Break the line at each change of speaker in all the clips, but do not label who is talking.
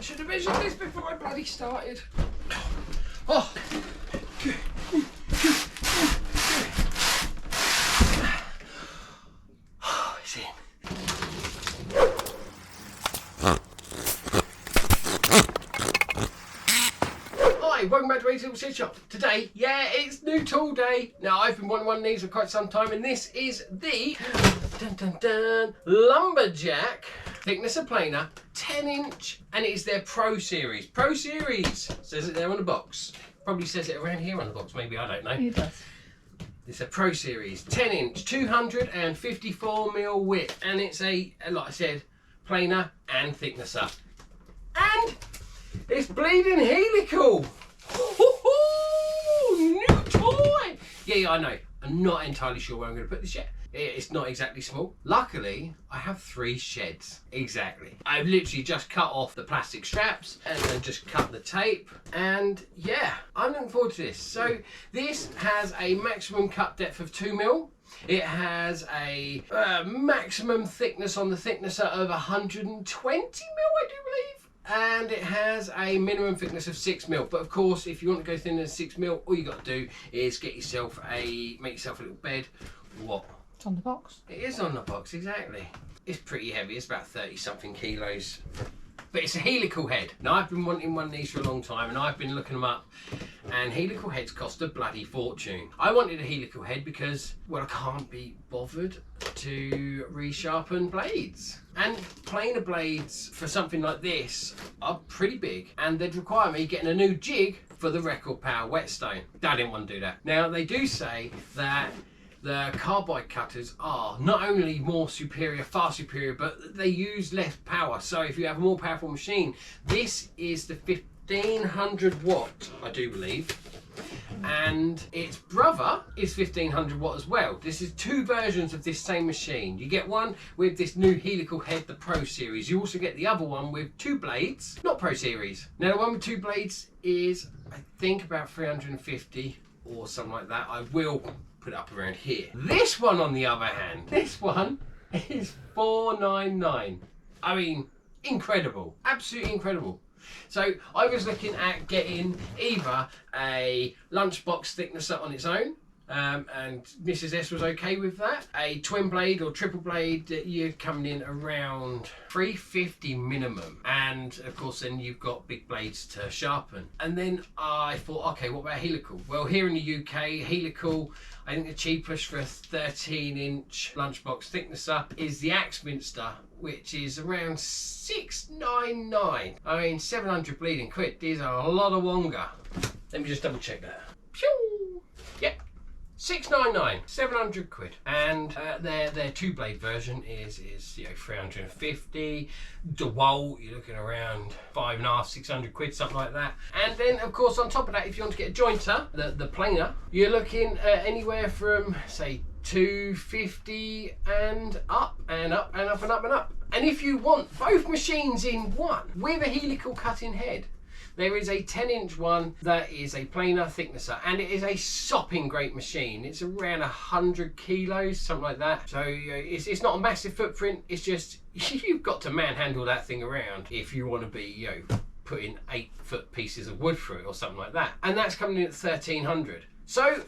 I should have measured this before I bloody started. Oh. It's in. Hi, welcome back to Shedshop. Today, yeah, it's new tool day. Now, I've been wanting one of these for quite some time, and this is the Lumberjack thickness of planer 10-inch, and it is their Pro Series. Pro Series says it there on the box. Probably says it around here on the box. Maybe, I don't know.
It does.
It's a Pro Series 10-inch, 254mm width, and it's a, like I said, planer and thicknesser, and it's bleeding helical. New toy! Yeah, I know. I'm not entirely sure where I'm going to put this yet. It's not exactly small. Luckily, I have 3 sheds. Exactly. I've literally just cut off the plastic straps and then just cut the tape. And yeah, I'm looking forward to this. So this has a maximum cut depth of 2mm. It has a maximum thickness on the thicknesser of 120mm, I do believe. And it has a minimum thickness of 6mm. But of course, if you want to go thinner than 6mm, all you got to do is make yourself a little bed. What?
It's on the box.
It is on the box, exactly. It's pretty heavy. It's about 30-something kilos. But it's a helical head. Now, I've been wanting one of these for a long time, and I've been looking them up, and helical heads cost a bloody fortune. I wanted a helical head because, well, I can't be bothered to resharpen blades. And planer blades for something like this are pretty big, and they'd require me getting a new jig for the record power whetstone. I didn't want to do that. Now, they do say that the carbide cutters are not only more superior, far superior, but they use less power. So if you have a more powerful machine, this is the 1500 watt, I do believe. And its brother is 1500 watt as well. This is 2 versions of this same machine. You get one with this new helical head, the Pro Series. You also get the other one with 2 blades, not Pro Series. Now the one with 2 blades is, I think, about 350 or something like that. I will put it up around here. This one, on the other hand, this one is $499. I mean, incredible, absolutely incredible. So I was looking at getting either a lunchbox thicknesser on its own, and Mrs. S was okay with that. A twin blade or triple blade, you're coming in around $350 minimum. And of course then you've got big blades to sharpen. And then I thought, okay, what about helical? Well, here in the UK, helical, I think the cheapest for a 13-inch lunchbox thicknesser is the Axminster, which is around $699. I mean, 700 bleeding quid. These are a lot of wonga. Let me just double check that. Pew! Yep. $699, 700 quid, and their 2-blade version is 350. DeWalt, you're looking around 550, 600 quid, something like that. And then of course on top of that, if you want to get a jointer, the planer, you're looking at anywhere from say 250 and up and up and up and up and up. And if you want both machines in one with a helical cutting head, there is a 10-inch one that is a planer thicknesser, and it is a sopping great machine. It's around 100 kilos, something like that. So it's not a massive footprint. It's just you've got to manhandle that thing around if you want to be, putting 8-foot pieces of wood through it or something like that. And that's coming in at 1300. So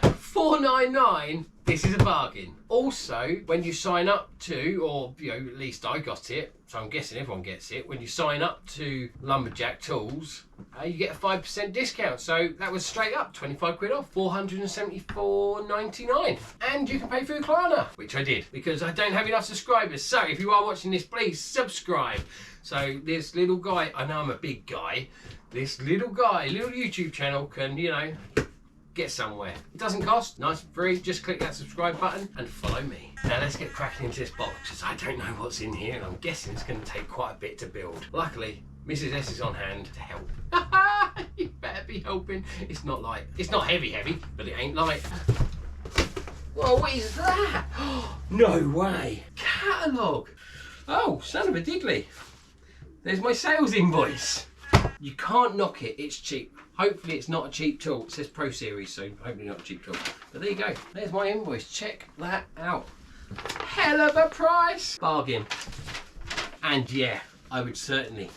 $499. This is a bargain. Also, when you sign up to, or at least I got it, so I'm guessing everyone gets it, when you sign up to Lumberjack Tools, you get a 5% discount. So that was straight up 25 quid off, $474.99. And you can pay through Klarna, which I did because I don't have enough subscribers. So if you are watching this, please subscribe. So this little guy, I know I'm a big guy, this little YouTube channel can, get somewhere. It doesn't cost, nice and free. Just click that subscribe button and follow me. Now let's get cracking into this box, because I don't know what's in here and I'm guessing it's going to take quite a bit to build. Luckily, Mrs. S is on hand to help. You better be helping. It's not heavy, but it ain't light. Whoa, what is that? No way. Catalogue. Oh, son of a diddly. There's my sales invoice. You can't knock it, it's cheap. Hopefully it's not a cheap tool. It says Pro Series, so hopefully not a cheap tool. But there you go, there's my invoice. Check that out. Hell of a price. Bargain. And yeah, I would certainly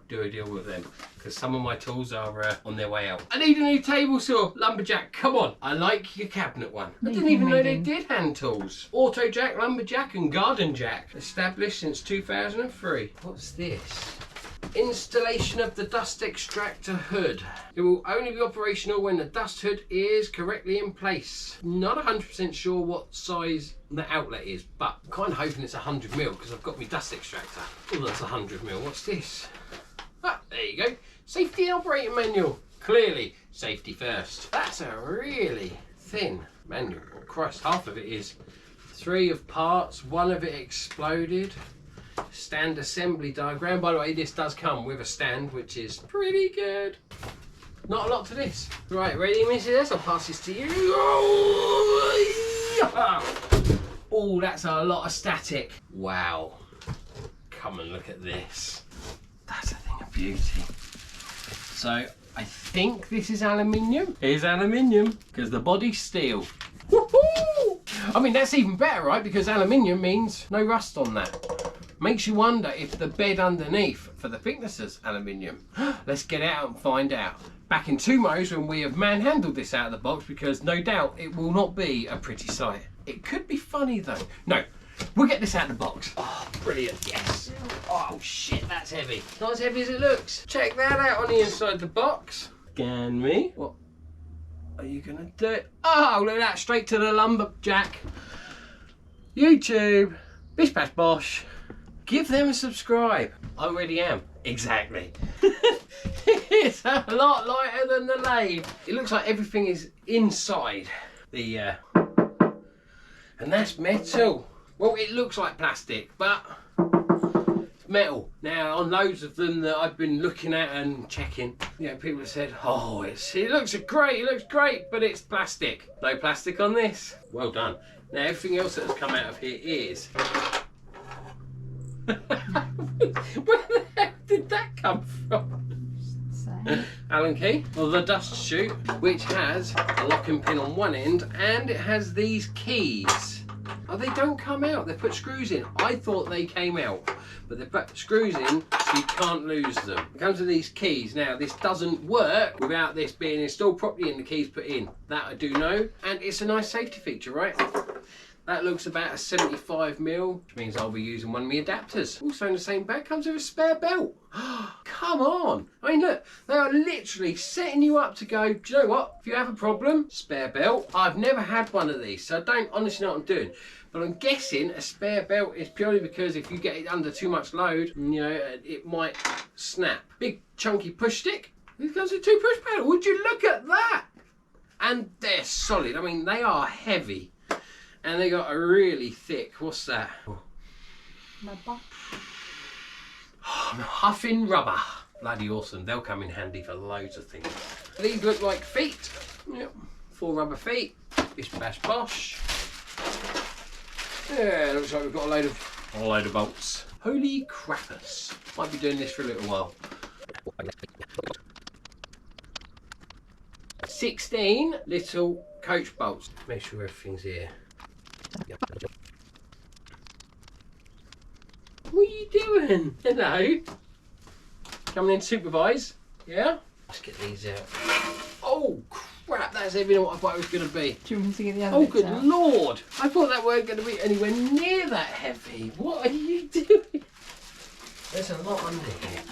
do a deal with them because some of my tools are on their way out. I need a new table saw, Lumberjack, come on. I like your cabinet one. I didn't even know they did hand tools. Auto jack, lumberjack and garden jack. Established since 2003. What's this? Installation of the dust extractor hood. It will only be operational when the dust hood is correctly in place. Not 100% sure what size the outlet is, but I'm kind of hoping it's 100mm because I've got my dust extractor. Oh, that's 100mm. What's this? Ah, there you go. Safety and operating manual. Clearly, safety first. That's a really thin manual. Oh, Christ, half of it is 3 of parts, 1 of it exploded. Stand assembly diagram. By the way, this does come with a stand, which is pretty good. Not a lot to this. Right, ready, Mrs. S? I'll pass this to you. Oh, that's a lot of static. Wow. Come and look at this. That's a thing of beauty. So, I think this is aluminium. It is aluminium, because the body's steel. Woohoo! I mean, that's even better, right? Because aluminium means no rust on that. Makes you wonder if the bed underneath for the thickness is aluminium. Let's get out and find out. Back in 2 modes when we have manhandled this out of the box, because no doubt it will not be a pretty sight. It could be funny though. No, we'll get this out of the box. Oh, brilliant, yes. Oh shit, that's heavy. Not as heavy as it looks. Check that out on the inside of the box. Scan me. What are you gonna do? Oh, look at that, straight to the lumberjack. YouTube, bish bash bosh. Give them a subscribe. I already am. Exactly. It's a lot lighter than the lathe. It looks like everything is inside the and that's metal. Well, it looks like plastic, but it's metal. Now, on loads of them that I've been looking at and checking, you know, people have said, oh, it looks great, but it's plastic. No plastic on this. Well done. Now, everything else that has come out of here is where the heck did that come from? Allen key, or the dust chute, which has a locking pin on one end, and it has these keys. Oh, they don't come out, they put screws in. I thought they came out, but they put screws in so you can't lose them. It comes with these keys. Now, this doesn't work without this being installed properly and the keys put in. That I do know, and it's a nice safety feature, right? That looks about a 75mm, which means I'll be using one of my adapters. Also in the same bag comes with a spare belt. Come on. I mean, look, they are literally setting you up to go, do you know what? If you have a problem, spare belt. I've never had one of these, so I don't honestly know what I'm doing. But I'm guessing a spare belt is purely because if you get it under too much load, you know, it might snap. Big chunky push stick. This comes with 2 push paddles. Would you look at that? And they're solid. I mean, they are heavy. And they got a really thick, what's that?
Rubber.
Huffing rubber. Bloody awesome. They'll come in handy for loads of things. These look like feet. Yep. 4 rubber feet. Bish bash bosh. Yeah, looks like we've got a load of bolts. Holy crappers. Might be doing this for a little while. 16 little coach bolts. Make sure everything's here. What are you doing? Hello. Coming in to supervise. Yeah? Let's get these out. Oh crap, that's heavier than what I thought it was going to be.
Do you want me to get the other
Oh
bits
good
out?
lord. I thought that weren't going to be anywhere near that heavy. What are you doing? There's a lot under here.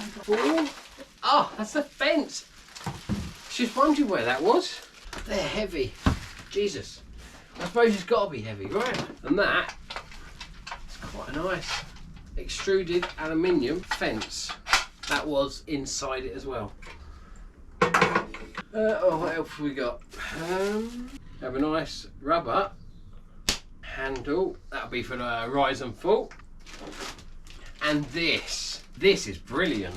Oh, that's the fence. Just wondering where that was. They're heavy. Jesus. I suppose it's got to be heavy, right? And that is quite a nice extruded aluminium fence. That was inside it as well. Oh, what else have we got? Have a nice rubber handle. That'll be for the rise and fall. And this is brilliant.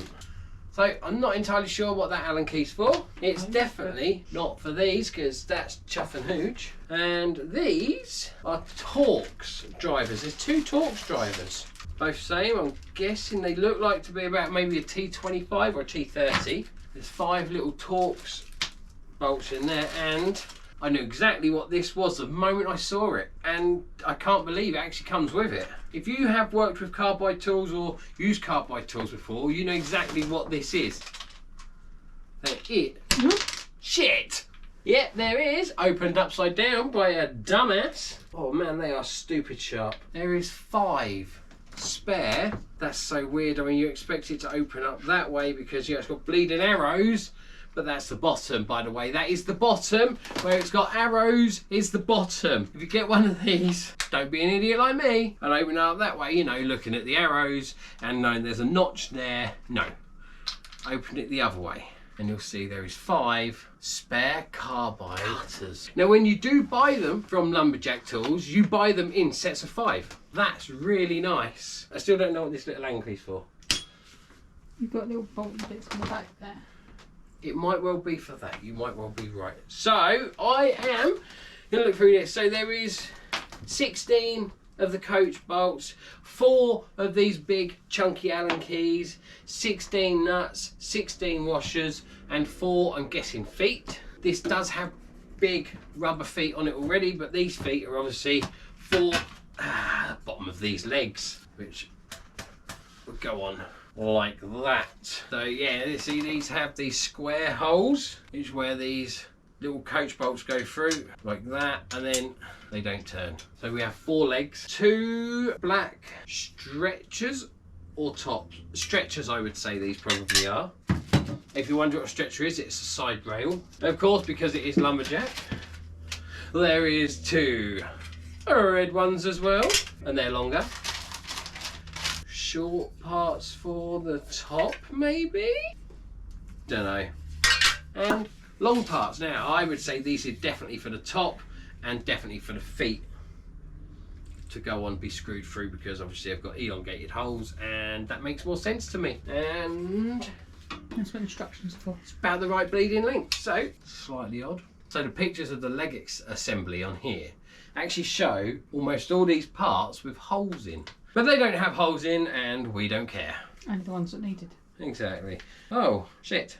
So I'm not entirely sure what that Allen key's for. It's definitely not for these because that's chuff and hooch. And these are Torx drivers. There's 2 Torx drivers. Both same. I'm guessing they look like to be about maybe a T25 or a T30. There's 5 little Torx bolts in there and I knew exactly what this was the moment I saw it, and I can't believe it actually comes with it. If you have worked with carbide tools or used carbide tools before, you know exactly what this is. Shit! Yep, there it is. Opened upside down by a dumbass. Oh man, they are stupid sharp. There is 5 spare. That's so weird. I mean, you expect it to open up that way because it's got bleeding arrows. But that's the bottom, by the way. That is the bottom. Where it's got arrows is the bottom. If you get one of these, don't be an idiot like me and open it up that way, you know, looking at the arrows and knowing there's a notch there. No. Open it the other way and you'll see there is 5 spare carbide cutters. Now, when you do buy them from Lumberjack Tools, you buy them in sets of 5. That's really nice. I still don't know what this little angle is for.
You've got little bolt bits on the back there.
It might well be for that. You might well be right. So I am going to look through this. So there is 16 of the coach bolts, 4 of these big chunky Allen keys, 16 nuts, 16 washers, and 4, I'm guessing, feet. This does have big rubber feet on it already, but these feet are obviously for the bottom of these legs, which would go on like that. So yeah, see, these have these square holes, which is where these little coach bolts go through, like that, and then they don't turn. So we have 4 legs, 2 black stretchers, or tops. Stretchers, I would say these probably are. If you wonder what a stretcher is, it's a side rail. Of course, because it is Lumberjack, there is 2 red ones as well, and they're longer. Short parts for the top, maybe? Don't know. And long parts. Now, I would say these are definitely for the top and definitely for the feet to go on, be screwed through, because obviously I've got elongated holes and that makes more sense to me. And
that's what instructions are for.
It's about the right bleeding length, so slightly odd. So the pictures of the leg assembly on here actually show almost all these parts with holes in. But they don't have holes in and we don't care.
And the ones that needed.
Exactly. Oh, shit.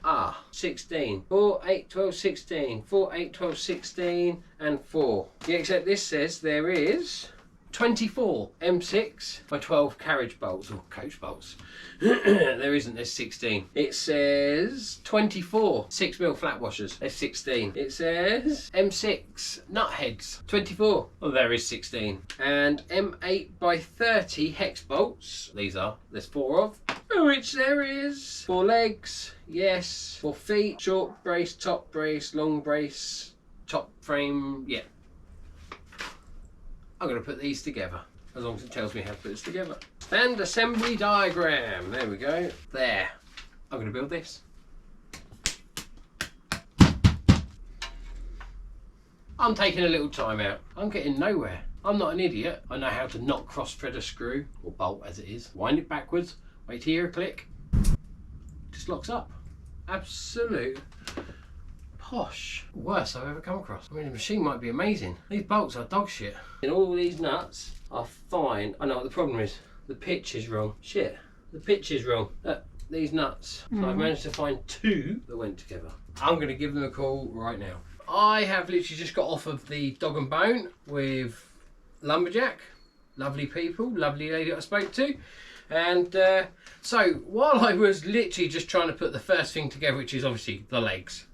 16. 4, 8, 12, 16. 4, 8, 12, 16 and 4. Yeah, except this says there is 24 M6 by 12 carriage bolts or coach bolts. There isn't, there's 16. It says 24 6mm flat washers, there's 16. It says M6 nut heads, 24. Well, there is 16. And M8 by 30 hex bolts, there's 4 of. Which there is 4 legs, yes, 4 feet, short brace, top brace, long brace, top frame, yeah. I'm going to put these together, as long as it tells me how to put this together. And assembly diagram, there we go, there. I'm going to build this. I'm taking a little time out. I'm getting nowhere. I'm not an idiot. I know how to not cross thread a screw, or bolt as it is. Wind it backwards, wait to hear a click. Just locks up. Absolute posh. Worst I've ever come across. I mean, the machine might be amazing. These bolts are dog shit. And all these nuts are fine. I know what the problem is. The pitch is wrong. Shit. The pitch is wrong. Look, these nuts. So I've managed to find 2 that went together. I'm going to give them a call right now. I have literally just got off of the Dog and Bone with Lumberjack. Lovely people. Lovely lady I spoke to. And so while I was literally just trying to put the first thing together, which is obviously the legs,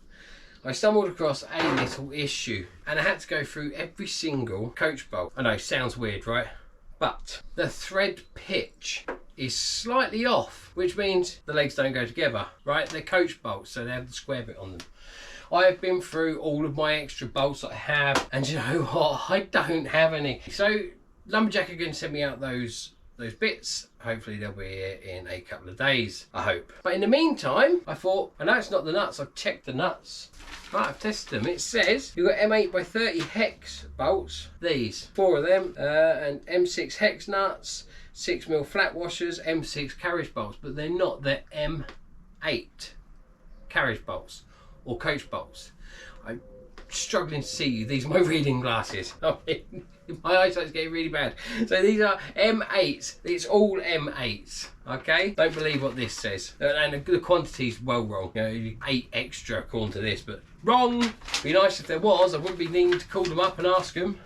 I stumbled across a little issue and I had to go through every single coach bolt. I know, sounds weird, right? But the thread pitch is slightly off, which means the legs don't go together, right? They're coach bolts, so they have the square bit on them. I have been through all of my extra bolts that I have, and you know what? I don't have any. So Lumberjack are going to send me out those bits. Hopefully they'll be here in a couple of days, I hope. But in the meantime, I thought, I know it's not the nuts, I've checked the nuts. Right, I've tested them. It says you've got M8 by 30 hex bolts, these, 4 of them, and M6 hex nuts, 6mm flat washers, M6 carriage bolts, but they're not, they're M8 carriage bolts or coach bolts. I'm struggling to see you. These are my reading glasses. I mean, My eyesight's getting really bad. So these are M8s. It's all M8s. Okay? Don't believe what this says. And the quantity's well wrong. You know, 8 extra according to this, but wrong. Be nice if there was. I wouldn't be needing to call them up and ask them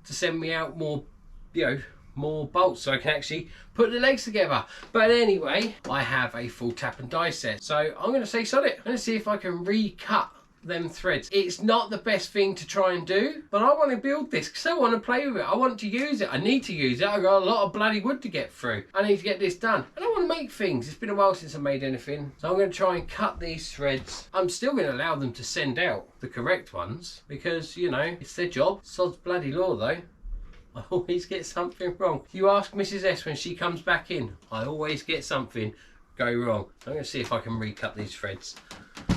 to send me out more, you know, more bolts so I can actually put the legs together. But anyway, I have a full tap and die set. So I'm going to say sod it. I'm going to see if I can recut them threads. It's not the best thing to try and do, but I want to build this because I want to play with it. I want to use it. I need to use it. I've got a lot of bloody wood to get through. I need to get this done. And I want to make things. It's been a while since I made anything. So I'm going to try and cut these threads. I'm still going to allow them to send out the correct ones because, you know, it's their job. Sod's bloody law though. I always get something wrong. You ask Mrs. S when she comes back in. I always get something go wrong. I'm going to see if I can recut these threads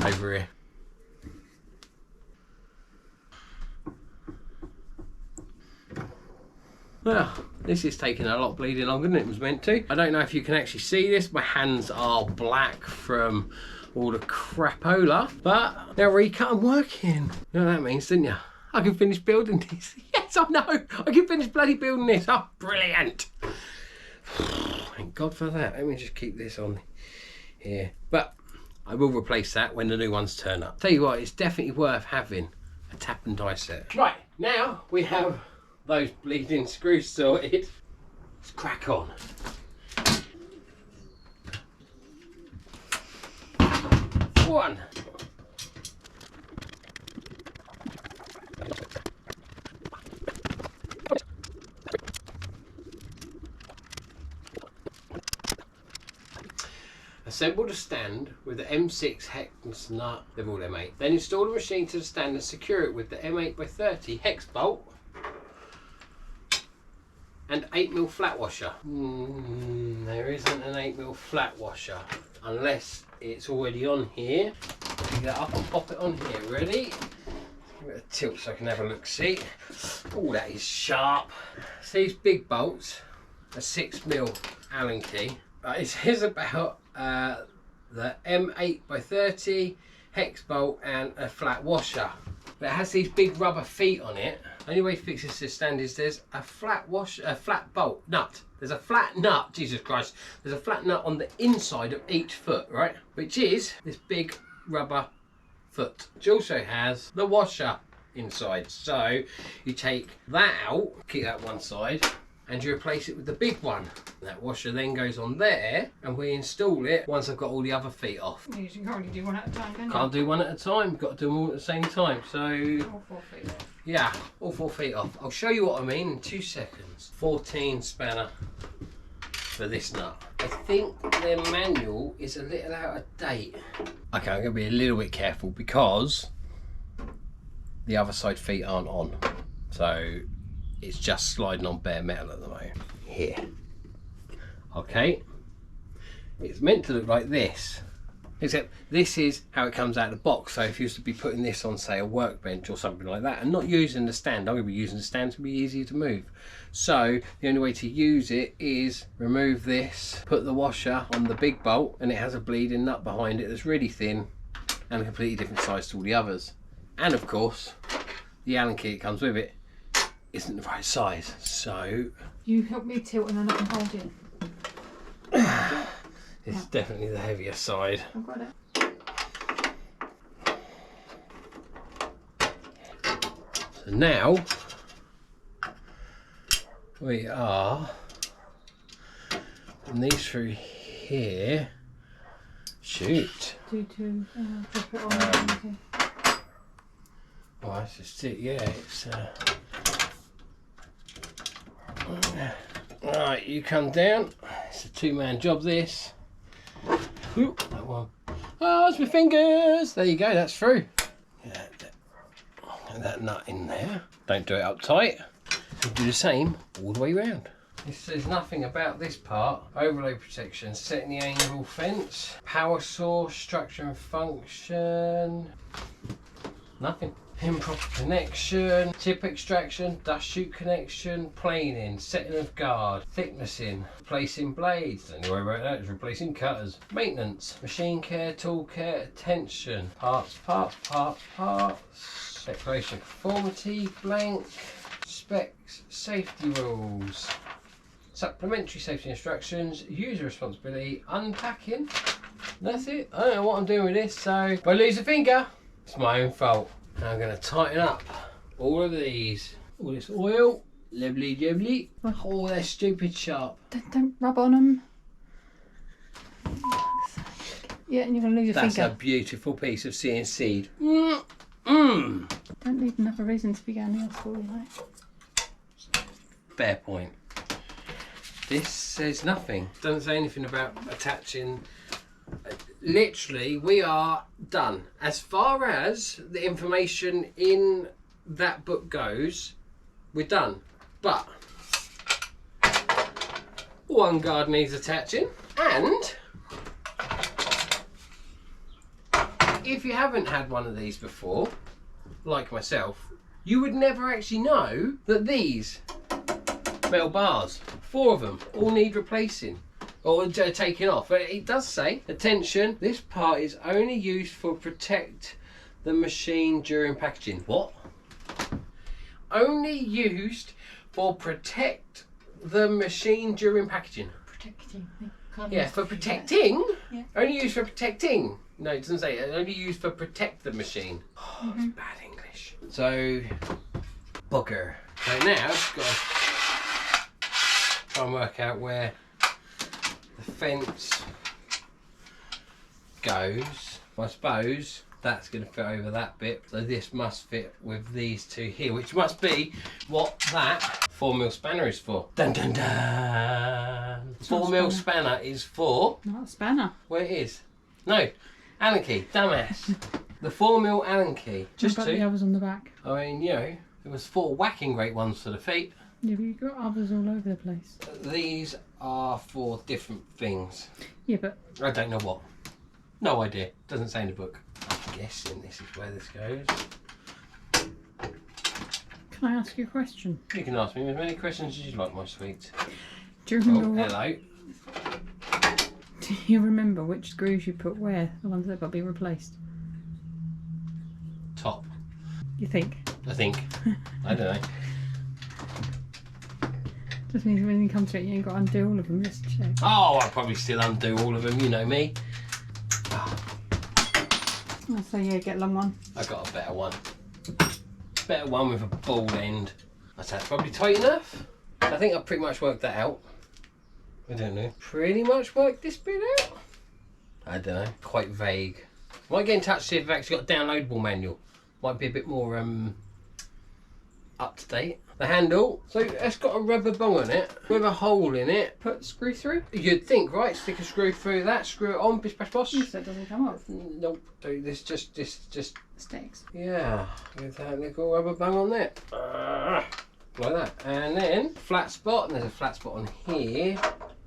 over here. Well, this is taking a lot bleeding longer than it was meant to. I don't know if you can actually see this. My hands are black from all the crapola, but now recut and working. You know what that means, didn't you? I can finish building this. Yes, I know. I can finish bloody building this. Oh, brilliant. Thank God for that. Let me just keep this on here. But I will replace that when the new ones turn up. Tell you what, it's definitely worth having a tap and die set. Right, now we have those bleeding screws sorted. Let's crack on. One. Assemble the stand with the M6 hex nut, they're all M8. Then install the machine to the stand and secure it with the M8x30 hex bolt and 8mm flat washer. There isn't an 8mm flat washer unless it's already on here. Pick that up and pop it on here. Ready? Give it a tilt so I can have a look. See? Oh, that is sharp. So these big bolts are 6mm Allen key. It says about the M8x30 hex bolt and a flat washer. But it has these big rubber feet on it. Only way to fix this to stand is there's a flat bolt nut. There's a flat nut, Jesus Christ. There's a flat nut on the inside of each foot, right? Which is this big rubber foot. Which also has the washer inside. So you take that out, keep that one side, and you replace it with the big one. That washer then goes on there and we install it once I've got all the other feet off.
You can only do one at a time, can't you?
Can't do one at a time, got to do them all at the same time. So
All 4 feet off.
yeah, all 4 feet off. I'll show you what I mean in 2 seconds. 14 spanner for this nut. I think their manual is a little out of date. Okay, I'm gonna be a little bit careful because the other side feet aren't on. So it's just sliding on bare metal at the moment. Here. Okay. It's meant to look like this. Except this is how it comes out of the box. So if you used to be putting this on, say, a workbench or something like that, and not using the stand, I'm going to be using the stand to be easier to move. So the only way to use it is remove this, put the washer on the big bolt, and it has a bleeding nut behind it that's really thin and a completely different size to all the others. And of course, the Allen key that comes with it isn't the right size. So
You help me tilt and then I can hold it.
it's definitely the heavier side.
I've got it.
So now we are putting these through here. Shoot.
Drop it on. Okay.
Oh, that's just it. Yeah, it's. Right, you come down. It's a 2-man job. This. Oop, that one. Oh, it's my fingers. There you go. That's through. Yeah, get that nut in there. Don't do it up tight. You do the same all the way around. This says nothing about this part. Overload protection, setting the angle fence, power source, structure and function. Nothing. Improper connection, tip extraction, dust chute connection, planing, setting of guard, thicknessing, replacing blades, don't worry about that, it's replacing cutters, maintenance, machine care, tool care, attention, parts, declaration of conformity, blank, Specs, safety rules, supplementary safety instructions, user responsibility, unpacking. That's it. I don't know what I'm doing with this, so if I lose a finger, it's my own fault. And I'm going to tighten up all of these. All this oil, lovely jubbly. Oh, they're stupid sharp.
Don't rub on them. Yeah, and you're going to lose your
That's
finger.
a beautiful piece of CNC.
Don't need another reason to be going nails for you, like.
Fair point. This says nothing. Doesn't say anything about attaching. Literally, we are done. As far as the information in that book goes, we're done. But one guard needs attaching, and if you haven't had one of these before, like myself, you would never actually know that these metal bars, 4 of them, all need replacing or taking off. But it does say, attention, this part is only used for protect the machine during packaging. What? Only used for protect the machine during packaging.
Protecting.
Yeah, for protecting?
Yeah.
Only used for protecting. No, it doesn't say it. Only used for protect the machine. Oh, it's bad English. So, bugger. So now, I've got to try and work out where the fence goes. I suppose that's going to fit over that bit. So this must fit with these two here, which must be what that 4mm spanner is for. Dun dun dun! 4mm spanner is for...
Not a spanner.
Where it is? No. Allen key. Dumbass. The 4mm Allen key. Just
What about
two.
the others on the back?
I mean, you know, there was 4 whacking great ones for the feet.
Yeah, but you've got others all over the place.
These are for different things.
Yeah, but...
I don't know what. No idea. Doesn't say in the book. I'm guessing this is where this goes.
Can I ask you a question?
You can ask me as many questions as you like, my sweet.
Do you
Oh,
remember
hello.
Do you remember which screws you put where? The ones that got to be replaced?
Top.
You think?
I think. I don't know.
Just means when you come to it, you ain't got to undo all of them. Just check.
Oh, I'll probably still undo all of them. You know me.
Oh, so yeah, get a long one.
I got a better one. Better one with a ball end. That's probably tight enough. I think I've pretty much worked that out. I don't know. Pretty much worked this bit out. I don't know. Quite vague. Might get in touch to see if I've actually got a downloadable manual. Might be a bit more up to date. The handle, so it's got a rubber bung on it with a hole in it.
Put screw through?
You'd think, right? Stick a screw through that, screw it on, bish bash bosh.
So it doesn't come off.
Nope, do this just
Sticks.
yeah, with that little rubber bung on there. Like that. And then flat spot, and there's a flat spot on here,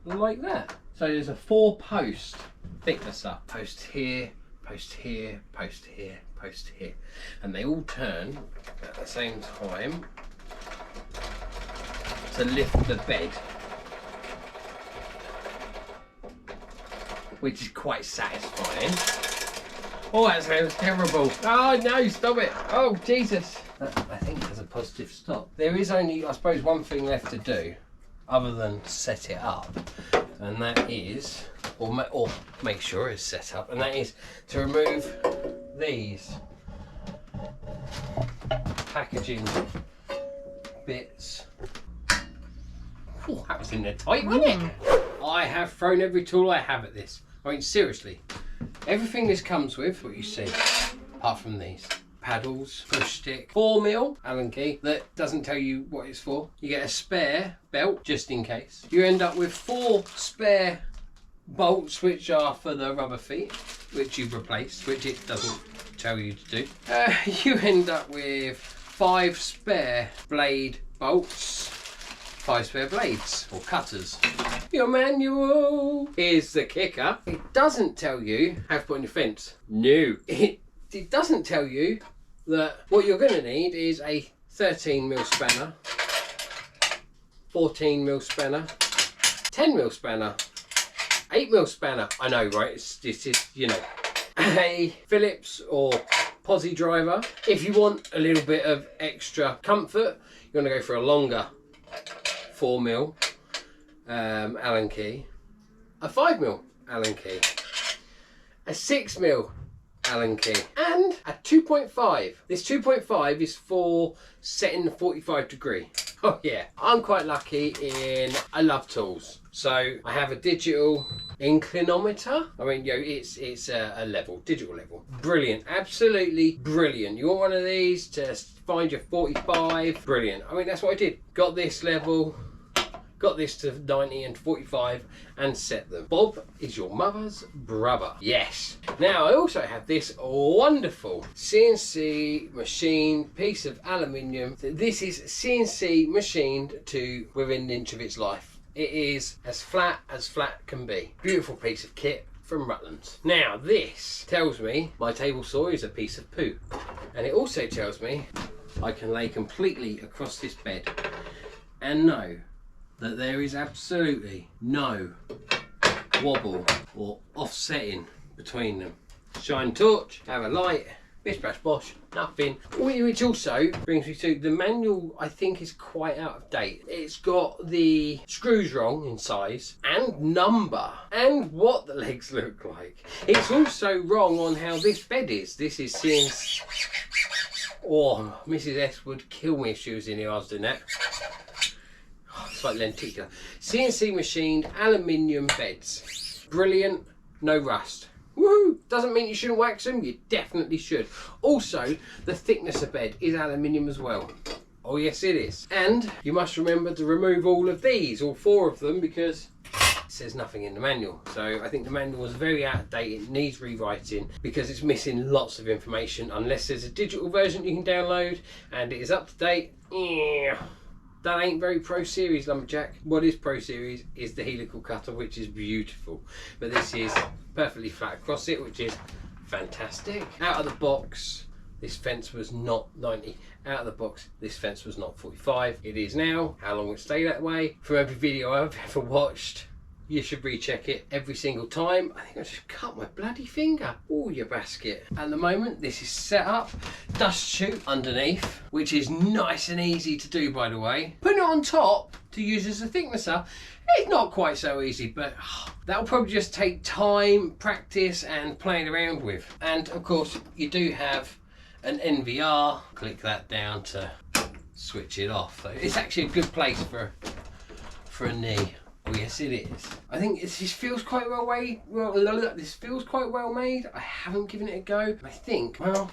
like that. So there's a 4 post thickness up. Post here, post here, post here, post here. And they all turn at the same time to lift the bed, which is quite satisfying. Oh, that sounds terrible. Oh no, stop it. Oh Jesus. I think there's a positive stop. There is only, I suppose, one thing left to do other than set it up, and that is, or make sure it's set up, and that is to remove these packaging bits. Oh, that was in there tight, wasn't it? I have thrown every tool I have at this. I mean, seriously. Everything this comes with, what you see, apart from these. Paddles, push stick, 4mm Allen key that doesn't tell you what it's for. You get a spare belt, just in case. You end up with 4 spare bolts, which are for the rubber feet, which you've replaced, which it doesn't tell you to do. You end up with 5 spare blade bolts, 5 spare blades or cutters. Your manual. Here's the kicker. It doesn't tell you how to put on your fence. No. It doesn't tell you that what you're going to need is a 13mm spanner, 14mm spanner, 10mm spanner, 8mm spanner. I know, right? This is, you know, a Phillips or posi driver. If you want a little bit of extra comfort, you're going to go for a longer 4mm Allen key, a 5mm Allen key, a 6mm Allen key, and a 2.5. This 2.5 is for setting the 45 degree. Oh yeah, I'm quite lucky in, I love tools. So I have a digital inclinometer. I mean, you know, it's a level, digital level. Brilliant, absolutely brilliant. You want one of these to find your 45? Brilliant. I mean, that's what I did. Got this level, got this to 90 and 45 and set them. Bob is your mother's brother. Yes. Now I also have this wonderful CNC machined piece of aluminium. This is CNC machined to within an inch of its life. It is as flat can be. Beautiful piece of kit from Rutland's. Now this tells me my table saw is a piece of poo. And it also tells me I can lay completely across this bed and know that there is absolutely no wobble or offsetting between them. Shine torch, have a light, bish bash bosh, nothing. Which also brings me to the manual. I think is quite out of date. It's got the screws wrong in size and number and what the legs look like. It's also wrong on how this bed is. This is CNC. Oh, Mrs. S would kill me if she was in here. I was doing that. It's like lenticular. CNC machined aluminium beds. Brilliant, no rust. Woohoo! Doesn't mean you shouldn't wax them, you definitely should. Also, the thickness of bed is aluminium as well. Oh yes it is. And you must remember to remove all of these, all 4 of them, because it says nothing in the manual. So I think the manual is very out of date. It needs rewriting because it's missing lots of information. Unless there's a digital version you can download and it is up to date. Yeah. That ain't very Pro Series, Lumberjack. What is Pro Series is the helical cutter, which is beautiful. But this is perfectly flat across it, which is fantastic. Out of the box, this fence was not 90. Out of the box, this fence was not 45. It is now. How long will it stay that way? From every video I've ever watched, you should recheck it every single time. I think I just cut my bloody finger. Oh, your basket. At the moment, this is set up. Dust chute underneath, which is nice and easy to do, by the way. Putting it on top to use as a thicknesser, it's not quite so easy, but that'll probably just take time, practice, and playing around with. And of course, you do have an NVR. Click that down to switch it off. So it's actually a good place for a knee. Oh yes, it is. I think this feels quite well made. This feels quite well made. I haven't given it a go. I think, well,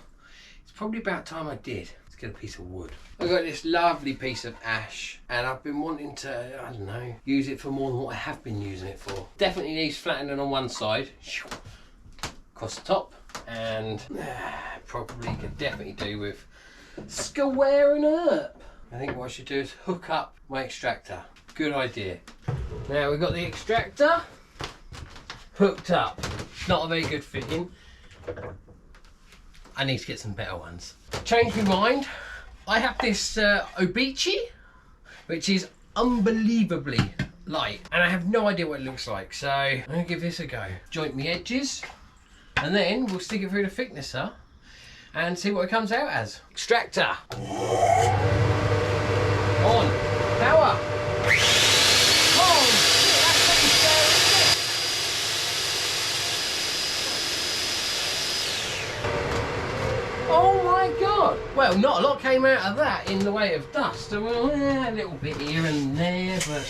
it's probably about time I did. Let's get a piece of wood. I've got this lovely piece of ash, and I've been wanting to, I don't know, use it for more than what I have been using it for. Definitely needs flattening on one side, across the top, and probably could definitely do with squaring up. I think what I should do is hook up my extractor. Good idea. Now we've got the extractor hooked up. Not a very good fitting. I need to get some better ones. Changed my mind. I have this Obici, which is unbelievably light, and I have no idea what it looks like. So I'm gonna give this a go. Joint the edges, and then we'll stick it through the thicknesser and see what it comes out as. Extractor. On. Power. Oh my god! Well, not a lot came out of that in the way of dust. Well, a little bit here and there, but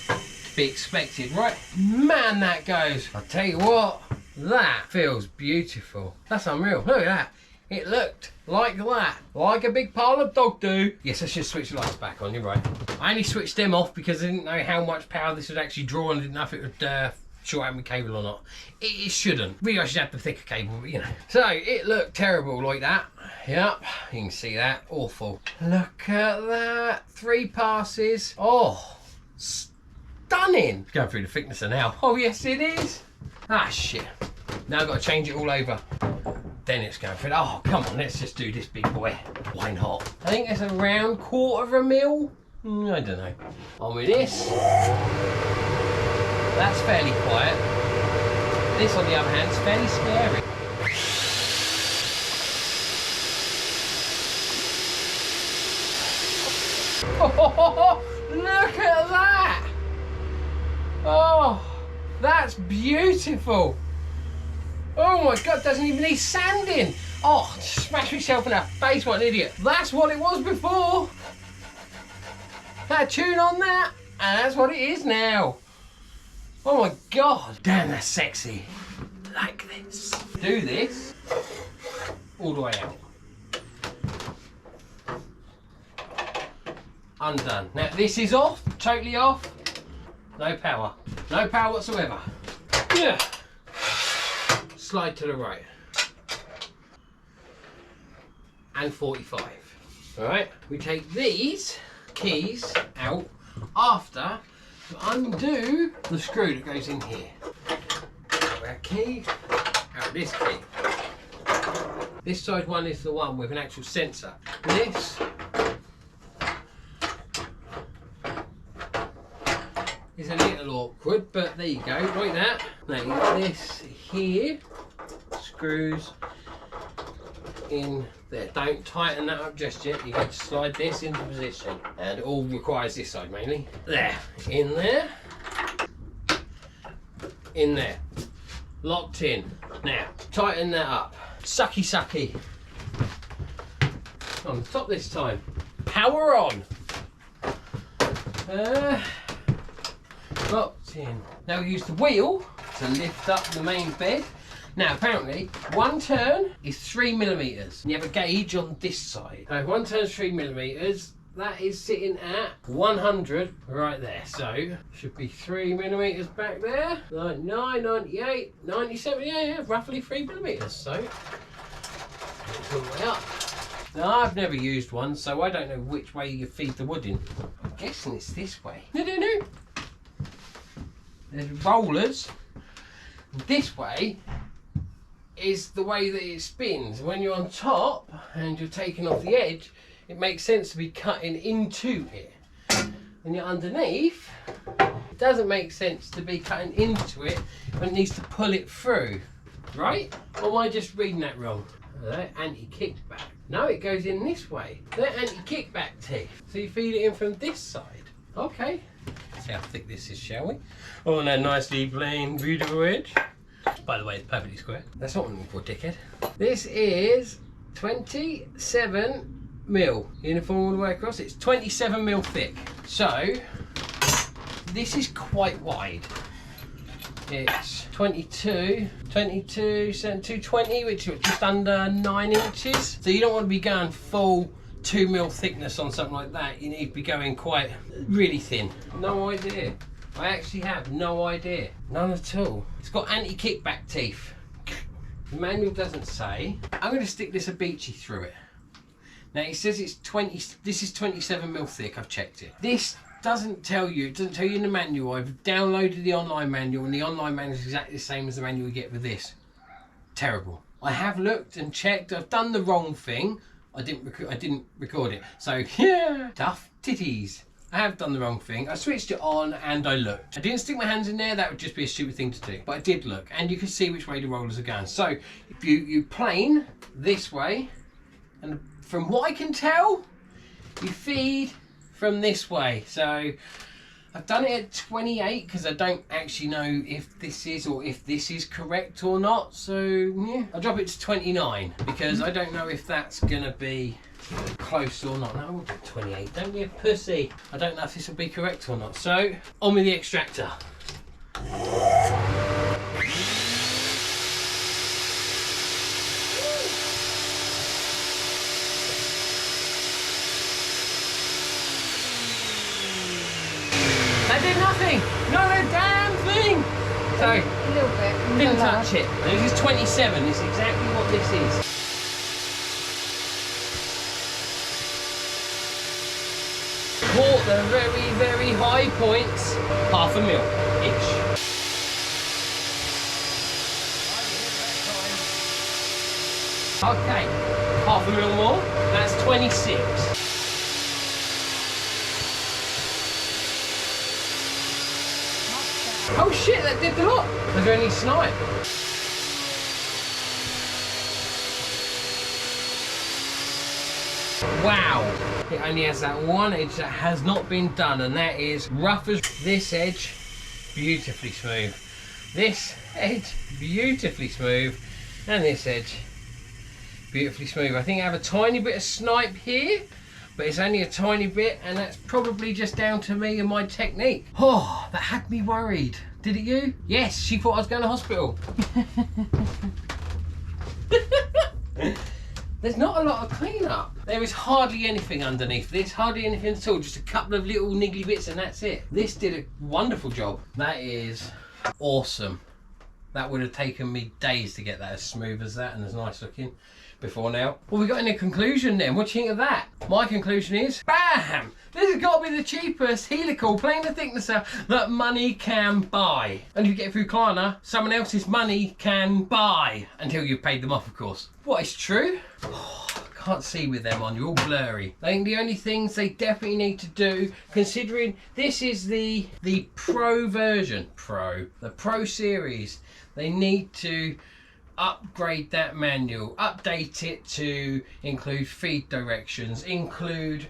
to be expected, right? Man, that goes. I'll tell you what, that feels beautiful. That's unreal. Look at that. It looked like that, like a big pile of dog do. Yes, I should switch the lights back on, you're right. I only switched them off because I didn't know how much power this would actually draw, and I didn't know if it would short out my cable or not. It shouldn't. Really, I should have the thicker cable, but you know. So, it looked terrible like that. Yep, you can see that. Awful. Look at that. 3 passes. Oh, stunning. It's going through the thicknesser now. Oh, yes, it is. Ah, shit. Now I've got to change it all over. Then it's going for it. Oh, come on, let's just do this big boy. Why not? I think it's around 1/4 mil. I don't know. On with this. That's fairly quiet. This, on the other hand, is fairly scary. Oh, look at that! Oh, that's beautiful. Oh my God, doesn't even need sanding. Oh, smash myself in the face, what an idiot. That's what it was before. Had a tune on that, and that's what it is now. Oh my God. Damn, that's sexy. Like this. Do this all the way out. Undone. Now this is off, totally off. No power. No power whatsoever. Yeah. Slide to the right. And 45. Alright, we take these keys out after to undo the screw that goes in here. Out that key, out this key. This side one is the one with an actual sensor. This is a little awkward, but there you go, like that. Now you got this here, screws in there. Don't tighten that up just yet. You're going to slide this into position, and it all requires this side mainly. There, in there, in there, locked in. Now tighten that up. Sucky sucky. On top this time. Power on. Locked in. Now we use the wheel to lift up the main bed. Now apparently one turn is 3mm. You have a gauge on this side. So one turn is 3mm. That is sitting at 100 right there. So should be 3mm back there. 99, 98, 97, yeah, roughly 3mm. So it's all the way up. Now I've never used one, so I don't know which way you feed the wood in. I'm guessing it's this way. No. There's rollers. This way is the way that it spins. When you're on top and you're taking off the edge, it makes sense to be cutting into here. When you're underneath, it doesn't make sense to be cutting into it, but it needs to pull it through, right? Or am I just reading that wrong? That anti-kickback. No, it goes in this way. They're anti-kickback teeth. So you feed it in from this side. Okay. See how thick this is, shall we? Oh, and that nicely plain, beautiful edge. By the way, it's perfectly square. That's not what I'm looking for, dickhead. This is 27mm. Uniform all the way across. It's 27mm thick. So, this is quite wide. It's 220, which is just under 9 inches. So you don't want to be going full 2mm thickness on something like that. You need to be going quite really thin. No idea. I actually have no idea. None at all. It's got anti-kickback teeth. The manual doesn't say. I'm going to stick this Abici through it. Now it says it's 20. This is 27mm thick. I've checked it. This doesn't tell you. It doesn't tell you in the manual. I've downloaded the online manual, and the online manual is exactly the same as the manual you get with this. Terrible. I have looked and checked. I've done the wrong thing. I didn't record it. So yeah, tough titties. I have done the wrong thing. I switched it on and I looked. I didn't stick my hands in there. That would just be a stupid thing to do. But I did look, and you can see which way the rollers are going. So if you plane this way, and from what I can tell, you feed from this way. So I've done it at 28 because I don't actually know if this is correct or not. So yeah, I'll drop it to 29 because I don't know if that's gonna be close or not. No, I will do 28. Don't be a pussy. I don't know if this will be correct or not. So on with the extractor. That did nothing. Not a damn thing. So
A little bit.
didn't touch it. This is 27. It's exactly what this is. Caught the very, very high points. 1/2 mil each. Okay, 1/2 mil more. That's 26. Oh shit, that did the lot. Was there any snipe? Wow, it only has that one edge that has not been done, and that is rough as this edge, beautifully smooth. This edge, beautifully smooth, and this edge, beautifully smooth. I think I have a tiny bit of snipe here, but it's only a tiny bit, and that's probably just down to me and my technique. Oh, that had me worried. Did it you? Yes, she thought I was going to hospital. There's not a lot of clean-up. There is hardly anything underneath this, hardly anything at all, just a couple of little niggly bits and that's it. This did a wonderful job. That is awesome. That would have taken me days to get that as smooth as that and as nice looking before now. Well, we got any conclusion then? What do you think of that? My conclusion is, bam! This has got to be the cheapest helical planar thicknesser that money can buy. And if you get through Klarna, someone else's money can buy. Until you've paid them off, of course. What is true? Oh, I can't see with them on, you're all blurry. I think the only things they definitely need to do, considering this is the Pro version, the Pro series, they need to upgrade that manual, update it to include feed directions, include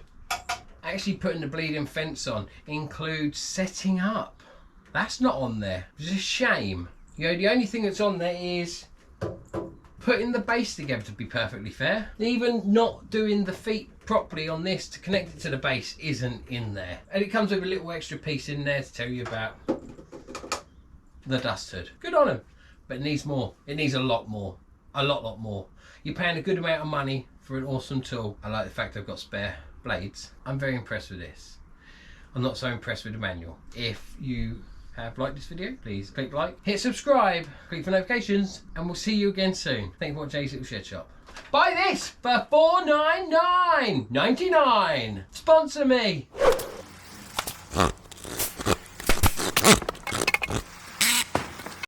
actually putting the bleeding fence on, include setting up. That's not on there. It's a shame. You know, the only thing that's on there is putting the base together, to be perfectly fair. Even not doing the feet properly on this to connect it to the base isn't in there. And it comes with a little extra piece in there to tell you about the dust hood. Good on them. But it needs more. It needs a lot more. A lot more. You're paying a good amount of money for an awesome tool. I like the fact I've got spare blades. I'm very impressed with this. I'm not so impressed with the manual. If you have liked this video, please click like, hit subscribe, click for notifications, and we'll see you again soon. Thank you for watching Jay's Little Shed Shop. Buy this for $4.99.99. Sponsor me.